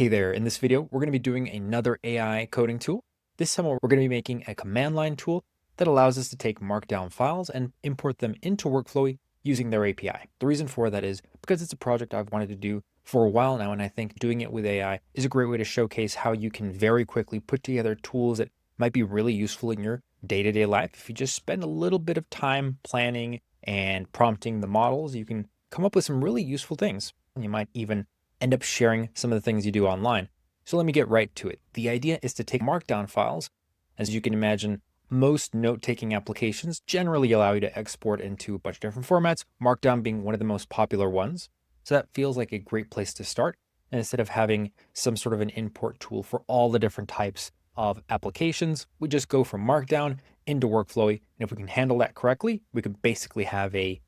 Hey there, in this video, we're going to be doing another AI coding tool. This time we're going to be making a command line tool that allows us to take Markdown files and import them into Workflowy using their API. The reason for that is because it's a project I've wanted to do for a while now, and I think doing it with AI is a great way to showcase how you can very quickly put together tools that might be really useful in your day-to-day life. If you just spend a little bit of time planning and prompting the models, you can come up with some really useful things. And you might even end up sharing some of the things you do online. So let me get right to it. The idea is to take Markdown files. As you can imagine, most note-taking applications generally allow you to export into a bunch of different formats, Markdown being one of the most popular ones. So that feels like a great place to start. And instead of having some sort of an import tool for all the different types of applications, we just go from Markdown into Workflowy. And if we can handle that correctly, we could basically have a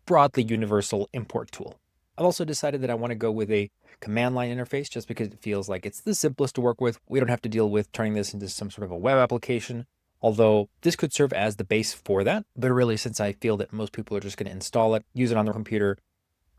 broadly universal import tool. I've also decided that I want to go with a command line interface just because it feels like it's the simplest to work with. We don't have to deal with turning this into some sort of a web application, although this could serve as the base for that. But really, since I feel that most people are just going to install it, use it on their computer,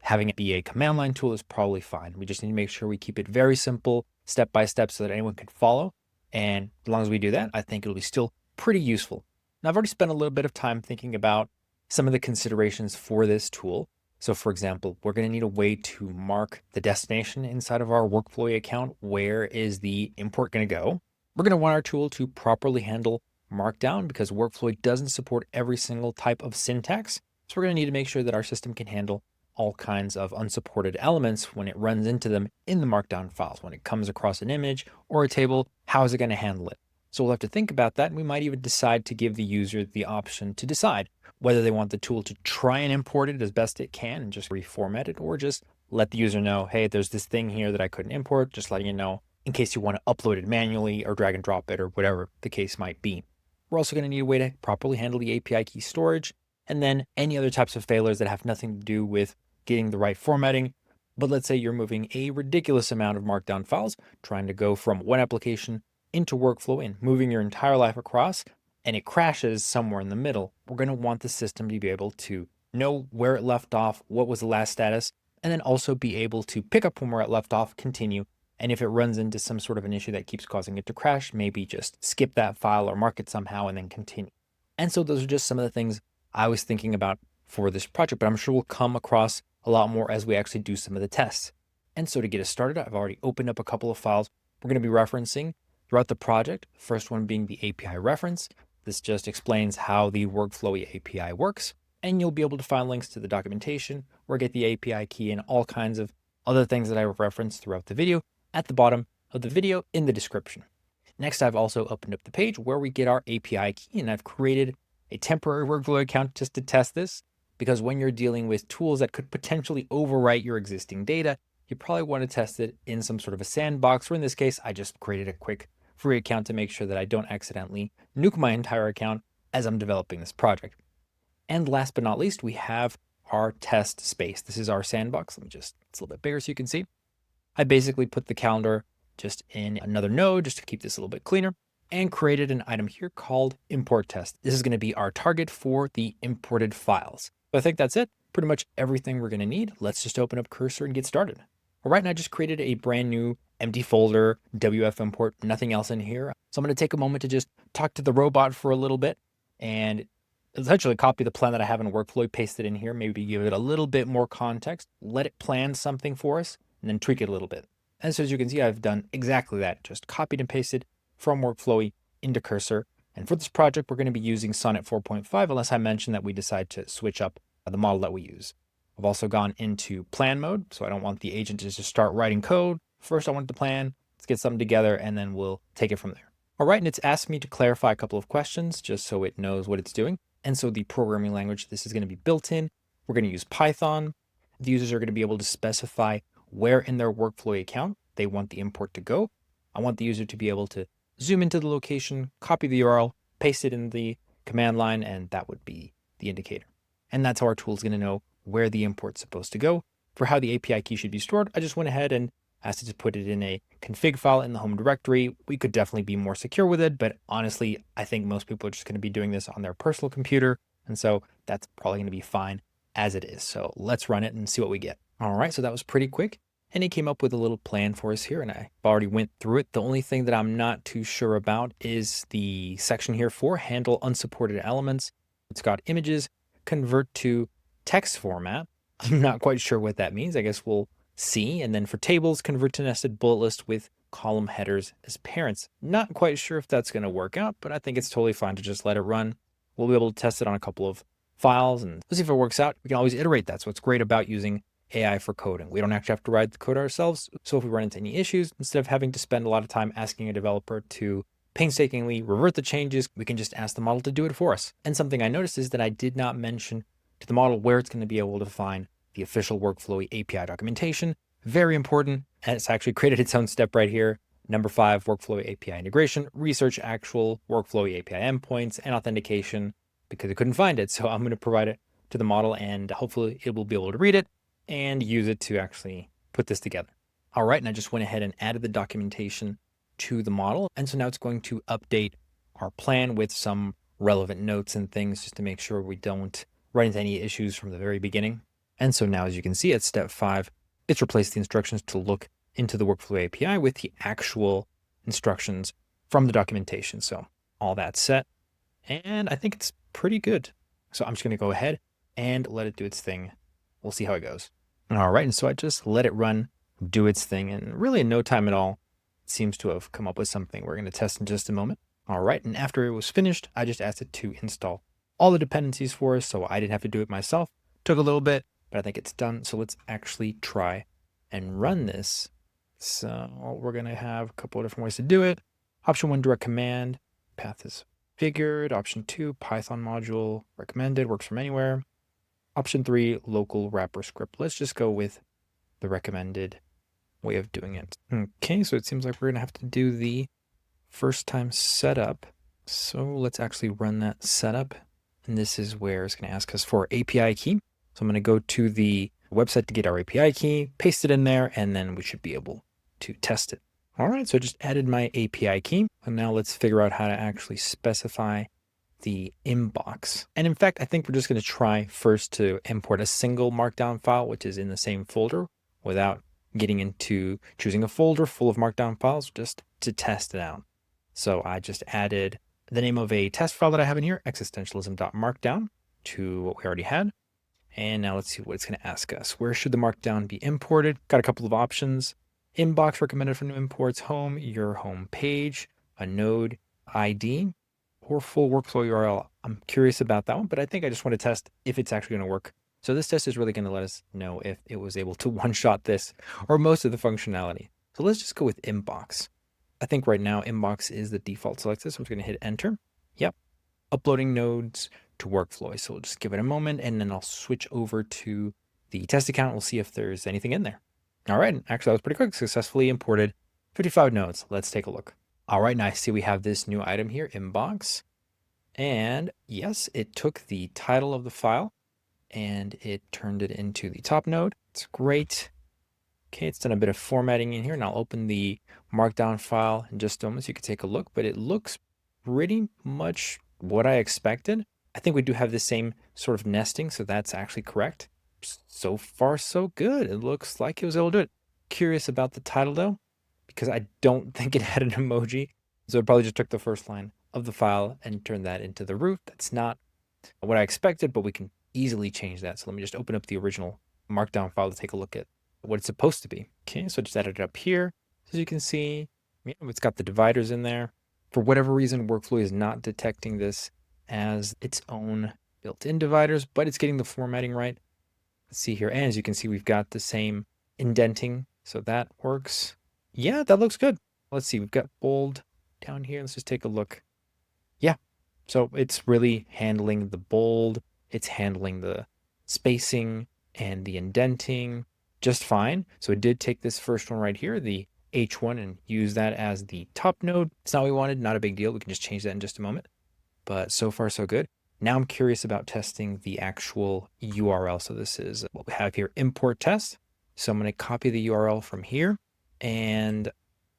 having it be a command line tool is probably fine. We just need to make sure we keep it very simple, step by step, so that anyone can follow. And as long as we do that, I think it'll be still pretty useful. Now, I've already spent a little bit of time thinking about some of the considerations for this tool. So for example, we're going to need a way to mark the destination inside of our Workflowy account. Where is the import going to go? We're going to want our tool to properly handle Markdown because Workflowy doesn't support every single type of syntax. So we're going to need to make sure that our system can handle all kinds of unsupported elements when it runs into them in the Markdown files. When it comes across an image or a table, how is it going to handle it? So we'll have to think about that. And we might even decide to give the user the option to decide whether they want the tool to try and import it as best it can and just reformat it, or just let the user know, hey, there's this thing here that I couldn't import, just letting you know in case you want to upload it manually or drag and drop it or whatever the case might be. We're also going to need a way to properly handle the API key storage and then any other types of failures that have nothing to do with getting the right formatting. But let's say you're moving a ridiculous amount of Markdown files, trying to go from one application into Workflow and moving your entire life across, and it crashes somewhere in the middle. We're going to want the system to be able to know where it left off, what was the last status, and then also be able to pick up from where it left off, continue. And if it runs into some sort of an issue that keeps causing it to crash, maybe just skip that file or mark it somehow and then continue. And so those are just some of the things I was thinking about for this project, but I'm sure we'll come across a lot more as we actually do some of the tests. And so to get us started, I've already opened up a couple of files we're going to be referencing throughout the project. First one being the API reference. This just explains how the Workflowy API works, and you'll be able to find links to the documentation or get the API key and all kinds of other things that I referenced throughout the video at the bottom of the video in the description. Next, I've also opened up the page where we get our API key, and I've created a temporary Workflowy account just to test this, because when you're dealing with tools that could potentially overwrite your existing data, you probably want to test it in some sort of a sandbox, or in this case, I just created a quick free account to make sure that I don't accidentally nuke my entire account as I'm developing this project. And last but not least, we have our test space. This is our sandbox. Let me just, it's a little bit bigger so you can see. I basically put the calendar just in another node just to keep this a little bit cleaner, and created an item here called import test. This is going to be our target for the imported files. So I think that's it. Pretty much everything we're going to need. Let's just open up Cursor and get started. All right, and I just created a brand new empty folder, WF import, nothing else in here. So I'm going to take a moment to just talk to the robot for a little bit and essentially copy the plan that I have in Workflow, paste it in here, maybe give it a little bit more context, let it plan something for us, and then tweak it a little bit. And so as you can see, I've done exactly that, just copied and pasted from Workflowy into Cursor. And for this project, we're going to be using Sonnet 4.5, unless I mention that we decide to switch up the model that we use. I've also gone into plan mode, so I don't want the agent to just start writing code. First, I want the plan. Let's get something together, and then we'll take it from there. All right, and it's asked me to clarify a couple of questions just so it knows what it's doing. And so the programming language, this is going to be built in. We're going to use Python. The users are going to be able to specify where in their Workflowy account they want the import to go. I want the user to be able to zoom into the location, copy the URL, paste it in the command line, and that would be the indicator. And that's how our tool is going to know where the import's supposed to go. For how the API key should be stored, I just went ahead and asked it to put it in a config file in the home directory. We could definitely be more secure with it, but honestly, I think most people are just going to be doing this on their personal computer. And so that's probably going to be fine as it is. So let's run it and see what we get. All right, so that was pretty quick. and it came up with a little plan for us here, and I already went through it. The only thing that I'm not too sure about is the section here for handle unsupported elements. It's got images, convert to text format. I'm not quite sure what that means. I guess we'll see. And then for tables, convert to nested bullet list with column headers as parents. Not quite sure if that's going to work out, but I think it's totally fine to just let it run. We'll be able to test it on a couple of files and let's see if it works out. We can always iterate. That's what's great about using AI for coding. We don't actually have to write the code ourselves. So if we run into any issues, instead of having to spend a lot of time asking a developer to painstakingly revert the changes, we can just ask the model to do it for us. And something I noticed is that I did not mention to the model where it's going to be able to find the official Workflowy API documentation. Very important. And it's actually created its own step right here. Number 5, Workflowy API integration, research actual Workflowy API endpoints and authentication because it couldn't find it. So I'm going to provide it to the model and hopefully it will be able to read it and use it to actually put this together. All right, and I just went ahead and added the documentation to the model. And so now it's going to update our plan with some relevant notes and things just to make sure we don't run into any issues from the very beginning. And so now, as you can see at step 5, it's replaced the instructions to look into the Workflow API with the actual instructions from the documentation. So all that's set, and I think it's pretty good. So I'm just going to go ahead and let it do its thing. We'll see how it goes. All right, and so I just let it run, do its thing, and really in no time at all, it seems to have come up with something we're going to test in just a moment. All right, and after it was finished, I just asked it to install all the dependencies for us, so I didn't have to do it myself. Took a little bit, but I think it's done. So let's actually try and run this. So we're going to have a couple of different ways to do it. Option 1, direct command. Path is figured. Option 2, Python module recommended, works from anywhere. Option 3, local wrapper script. Let's just go with the recommended way of doing it. Okay, so it seems like we're going to have to do the first time setup. So let's actually run that setup. And this is where it's going to ask us for API key. So I'm going to go to the website to get our API key, paste it in there, and then we should be able to test it. All right, so I just added my API key. And now let's figure out how to actually specify the inbox. And in fact, I think we're just going to try first to import a single Markdown file, which is in the same folder, without getting into choosing a folder full of Markdown files, just to test it out. So I just added the name of a test file that I have in here, existentialism.markdown, to what we already had. And now let's see what it's going to ask us. Where should the Markdown be imported? Got a couple of options. Inbox recommended for new imports, home, your home page, a node ID, or full workflow URL. I'm curious about that one, but I think I just want to test if it's actually going to work. So this test is really going to let us know if it was able to one-shot this or most of the functionality. So let's just go with inbox. I think right now inbox is the default selected, so I'm just going to hit enter. Yep. Uploading nodes to Workflowy. So we'll just give it a moment and then I'll switch over to the test account. We'll see if there's anything in there. All right. Actually, that was pretty quick. Successfully imported 55 nodes. Let's take a look. All right. Now I see we have this new item here, inbox. And yes, it took the title of the file and it turned it into the top node. It's great. Okay, it's done a bit of formatting in here, and I'll open the Markdown file in just a moment so you can take a look, but it looks pretty much what I expected. I think we do have the same sort of nesting, so that's actually correct. So far, so good. It looks like it was able to do it. Curious about the title though, because I don't think it had an emoji. So it probably just took the first line of the file and turned that into the root. That's not what I expected, but we can easily change that. So let me just open up the original Markdown file to take a look at what it's supposed to be. Okay, so I just added it up here. As you can see, it's got the dividers in there. For whatever reason, Workflowy is not detecting this as its own built-in dividers, but it's getting the formatting right. Let's see here. And as you can see, we've got the same indenting. So that works. Yeah, that looks good. Let's see. We've got bold down here. Let's just take a look. Yeah. So it's really handling the bold. It's handling the spacing and the indenting just fine. So it did take this first one right here, the H1, and use that as the top node. It's not what we wanted. Not a big deal. We can just change that in just a moment. But so far, so good. Now I'm curious about testing the actual URL. So this is what we have here, import test. So I'm going to copy the URL from here and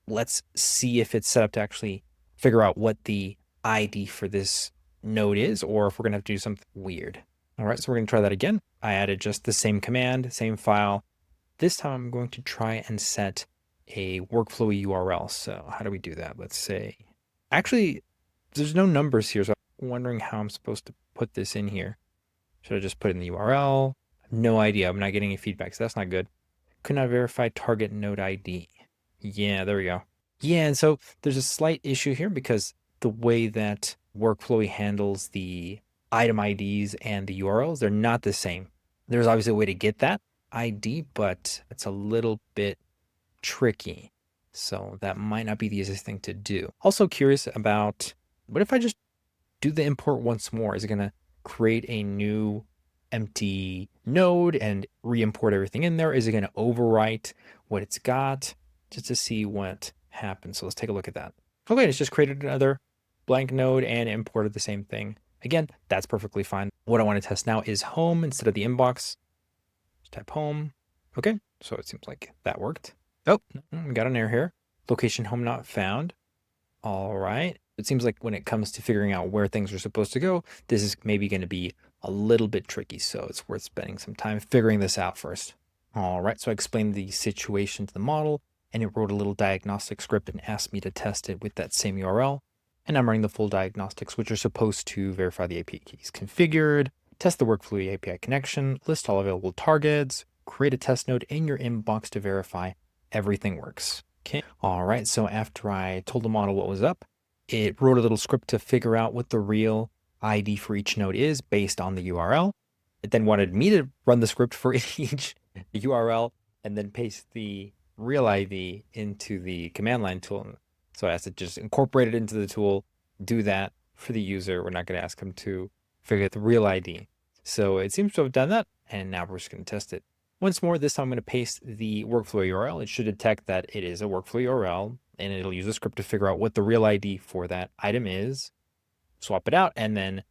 let's see if it's set up to actually figure out what the ID for this node is, or if we're going to have to do something weird. All right, so we're going to try that again. I added just the same command, same file, This time I'm going to try and set a Workflowy URL. So how do we do that? Let's say, actually, there's no numbers here. So I'm wondering how I'm supposed to put this in here. Should I just put in the URL? No idea. I'm not getting any feedback, so that's not good. Could not verify target node ID. Yeah, there we go. Yeah, and so there's a slight issue here because the way that Workflowy handles the item IDs and the URLs, they're not the same. There's obviously a way to get that ID, but it's a little bit tricky. So that might not be the easiest thing to do. Also curious about, what if I just do the import once more? Is it going to create a new empty node and re-import everything in there? Is it going to overwrite what it's got? Just to see what happens. So let's take a look at that. Okay, it's just created another blank node and imported the same thing. Again, that's perfectly fine. What I want to test now is home instead of the inbox. Just type home. Okay, so it seems like that worked. Oh, we got an error here. Location home not found. All right. It seems like when it comes to figuring out where things are supposed to go, this is maybe going to be a little bit tricky. So it's worth spending some time figuring this out first. All right. So I explained the situation to the model, and it wrote a little diagnostic script and asked me to test it with that same URL. And I'm running the full diagnostics, which are supposed to verify the API keys configured, test the Workflowy API connection, list all available targets, create a test node in your inbox to verify everything works. Okay. All right. So after I told the model what was up, it wrote a little script to figure out what the real ID for each node is based on the URL. It then wanted me to run the script for each URL and then paste the real ID into the command line tool. So I have to just incorporate it into the tool, do that for the user. We're not going to ask them to figure out the real ID. So it seems to have done that. And now we're just going to test it. Once more, this time I'm going to paste the Workflowy URL. It should detect that it is a Workflowy URL, and it'll use a script to figure out what the real ID for that item is, swap it out, and then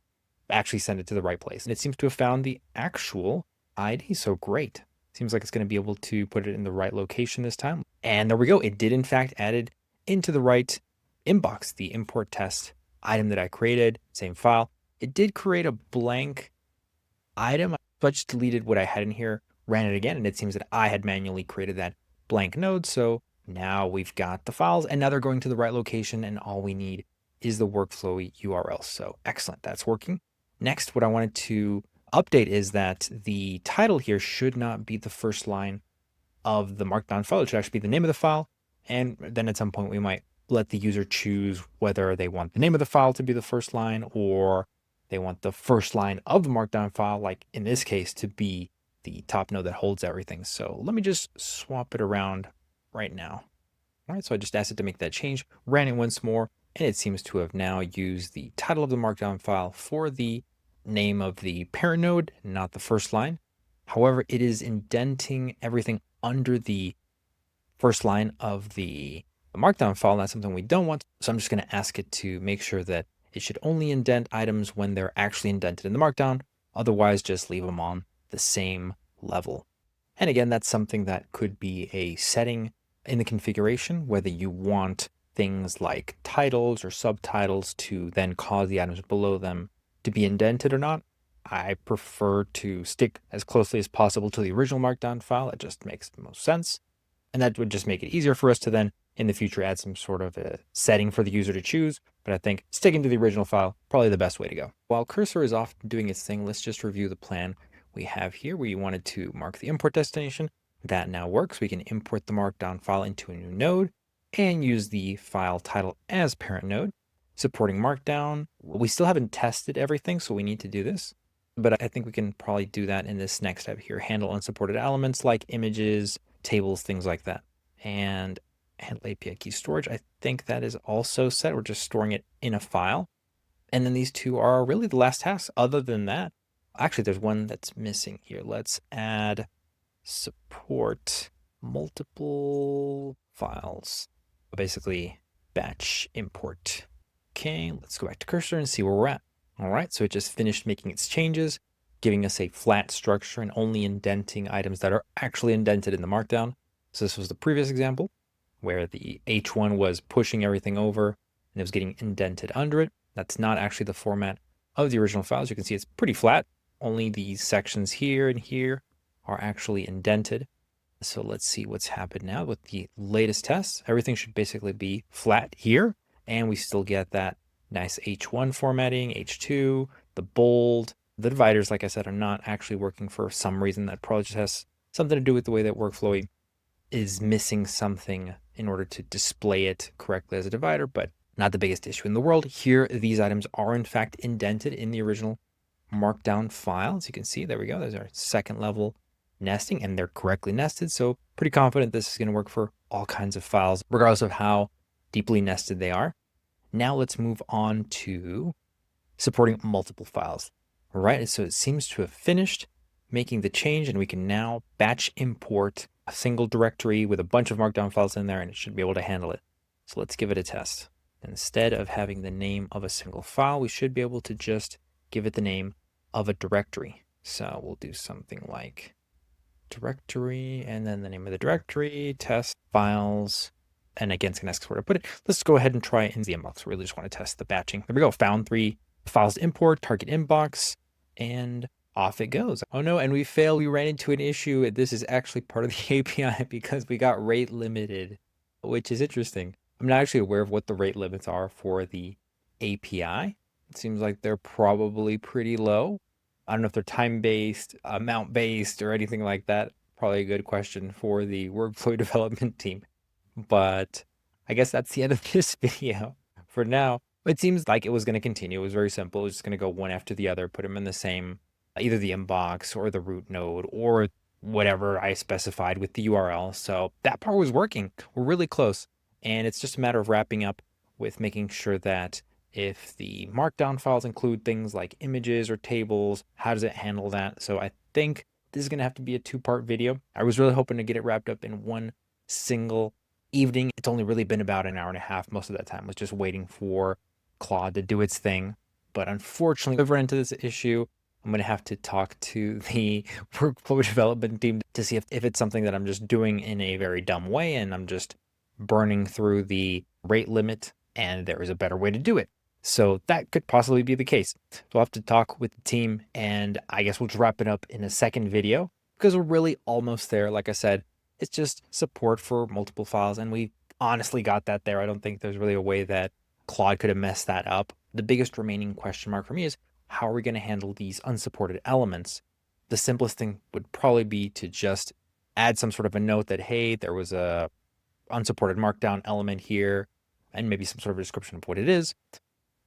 actually send it to the right place. And it seems to have found the actual ID, so great. Seems like it's going to be able to put it in the right location this time. And there we go. It did, in fact, add it into the right inbox, the import test item that I created, same file. It did create a blank item, so I just deleted what I had in here, ran it again, and it seems that I had manually created that blank node. So now we've got the files, and now they're going to the right location, and all we need is the Workflowy URL. So excellent, that's working. Next, what I wanted to update is that the title here should not be the first line of the Markdown file. It should actually be the name of the file. And then at some point, we might let the user choose whether they want the name of the file to be the first line, or they want the first line of the Markdown file, like in this case, to be the top node that holds everything. So let me just swap it around right now. All right, so I just asked it to make that change, ran it once more, and it seems to have now used the title of the Markdown file for the name of the parent node, not the first line. However, it is indenting everything under the first line of the Markdown file. That's something we don't want. So I'm just going to ask it to make sure that it should only indent items when they're actually indented in the Markdown. Otherwise, just leave them on the same level. And again, that's something that could be a setting in the configuration, whether you want things like titles or subtitles to then cause the items below them to be indented or not. I prefer to stick as closely as possible to the original Markdown file. It just makes the most sense. And that would just make it easier for us to then in the future add some sort of a setting for the user to choose. But I think sticking to the original file, probably the best way to go. While cursor is off doing its thing, let's just review the plan we have here. We wanted to mark the import destination. That now works. We can import the Markdown file into a new node and use the file title as parent node. Supporting Markdown. We still haven't tested everything, so we need to do this. But I think we can probably do that in this next step here. Handle unsupported elements like images, tables, things like that. And handle API key storage. I think that is also set. We're just storing it in a file. And then these two are really the last tasks. Other than that, actually, there's one that's missing here. Let's add support multiple files. Basically, batch import. Okay, let's go back to cursor and see where we're at. All right, so it just finished making its changes, giving us a flat structure and only indenting items that are actually indented in the Markdown. So this was the previous example where the H1 was pushing everything over and it was getting indented under it. That's not actually the format of the original file. As you can see, it's pretty flat. Only these sections here and here are actually indented. So let's see what's happened now with the latest tests. Everything should basically be flat here, and we still get that nice H1 formatting, H2, the bold. The dividers, like I said, are not actually working for some reason. That probably just has something to do with the way that Workflowy is missing something in order to display it correctly as a divider, but not the biggest issue in the world. Here, these items are in fact indented in the original Markdown file. As you can see, there we go. There's our second level nesting, and they're correctly nested. So pretty confident this is going to work for all kinds of files, regardless of how deeply nested they are. Now let's move on to supporting multiple files. All right, so it seems to have finished making the change, and we can now batch import a single directory with a bunch of Markdown files in there, and it should be able to handle it. So let's give it a test. Instead of having the name of a single file, we should be able to just give it the name of a directory. So we'll do something like directory and then the name of the directory, test files, and again, it's going to ask us where to put it. Let's go ahead and try it in the inbox. We really just want to test the batching. There we go. Found 3 files to import, target inbox, and off it goes. Oh no, and we failed. We ran into an issue. This is actually part of the API because we got rate limited, which is interesting. I'm not actually aware of what the rate limits are for the API. It seems like they're probably pretty low. I don't know if they're time-based, amount-based, or anything like that. Probably a good question for the workflow development team. But I guess that's the end of this video for now. It seems like it was going to continue. It was very simple. It was just going to go one after the other, put them in the same, either the inbox or the root node or whatever I specified with the URL. So that part was working. We're really close. And it's just a matter of wrapping up with making sure that if the Markdown files include things like images or tables, how does it handle that? So I think this is going to have to be a 2-part video. I was really hoping to get it wrapped up in one single evening. It's only really been about an hour and a half. Most of that time was just waiting for Claude to do its thing. But unfortunately, I've run into this issue. I'm going to have to talk to the workflow development team to see if it's something that I'm just doing in a very dumb way and I'm just burning through the rate limit and there is a better way to do it. So that could possibly be the case. So I'll have to talk with the team, and I guess we'll just wrap it up in a second video because we're really almost there. Like I said, it's just support for multiple files, and we honestly got that there. I don't think there's really a way that Claude could have messed that up. The biggest remaining question mark for me is how are we going to handle these unsupported elements? The simplest thing would probably be to just add some sort of a note that, hey, there was a unsupported Markdown element here, and maybe some sort of a description of what it is.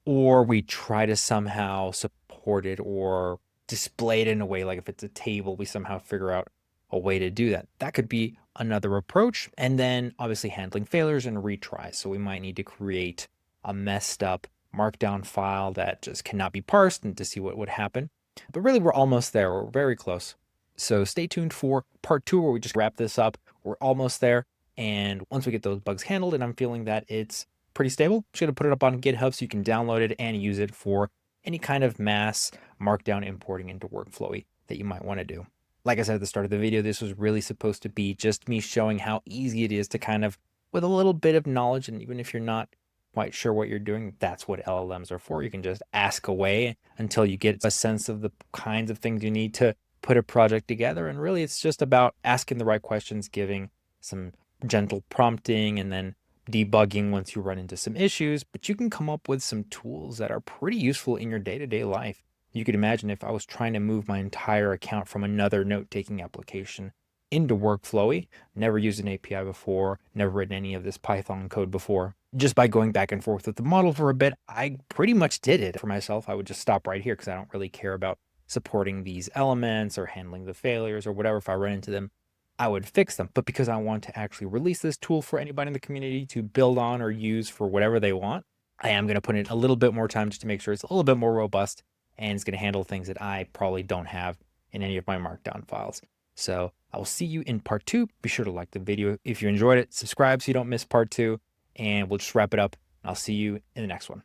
Or we try to somehow support it or display it in a way, like if it's a table, we somehow figure out a way to do that. That could be another approach. And then obviously handling failures and retries. So we might need to create a messed up Markdown file that just cannot be parsed and to see what would happen. But really, we're almost there. We're very close. So stay tuned for part 2 where we just wrap this up. We're almost there. And once we get those bugs handled and I'm feeling that it's pretty stable, I'm just going to put it up on GitHub so you can download it and use it for any kind of mass Markdown importing into Workflowy that you might want to do. Like I said at the start of the video, this was really supposed to be just me showing how easy it is to kind of, with a little bit of knowledge, and even if you're not quite sure what you're doing, that's what LLMs are for. You can just ask away until you get a sense of the kinds of things you need to put a project together. And really, it's just about asking the right questions, giving some gentle prompting, and then debugging once you run into some issues. But you can come up with some tools that are pretty useful in your day-to-day life. You could imagine if I was trying to move my entire account from another note-taking application into Workflowy, never used an API before, never written any of this Python code before. Just by going back and forth with the model for a bit, I pretty much did it for myself. I would just stop right here because I don't really care about supporting these elements or handling the failures or whatever. If I run into them, I would fix them. But because I want to actually release this tool for anybody in the community to build on or use for whatever they want, I am going to put in a little bit more time just to make sure it's a little bit more robust and it's going to handle things that I probably don't have in any of my Markdown files. So I will see you in part 2. Be sure to like the video if you enjoyed it, subscribe so you don't miss part 2, and we'll just wrap it up. I'll see you in the next one.